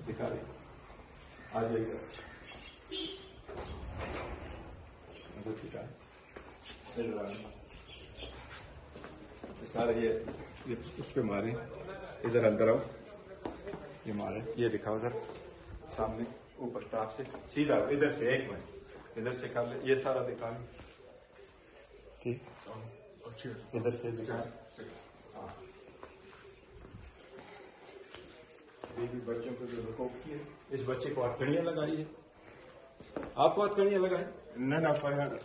दिखा रहे आ जाइएगा छुटा सारा ये उस पे मारे इधर अंदर आओ ये मारे ये दिखाओ उधर सामने ऊपर टॉप से सीधा इधर से एक मिनट इधर से कर ले ये सारा दिखा ले ठीक इधर से दिखा बच्चों को जो रिकॉर्ड किए इस बच्चे को हथकड़ियां लगाई है आपको हथकड़ियां लगाई ना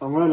अमल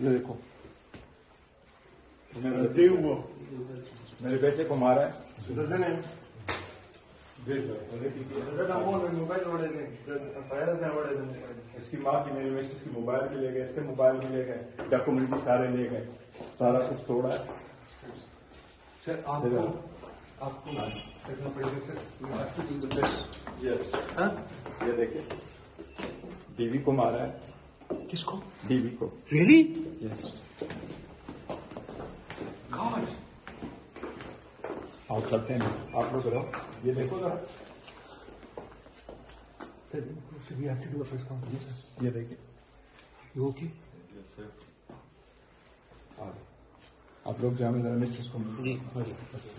देखो मेरे बेटे को मारा है इसकी माँ की मेरी मिसेस की मोबाइल भी ले गए इसके मोबाइल भी ले गए डॉक्यूमेंट भी सारे ले गए सारा कुछ तोड़ा है सर आपको करना पड़ेगा सर यस ये देखिए बीवी को मारा है किसको बीवी को रियली यस गॉड आओ चलते हैं आप लोग रहो ये देखो जरा sir we have to do a press conference ये देखिए यू ओके यस सर आप लोग जाओ जरा मिसेस को जी बस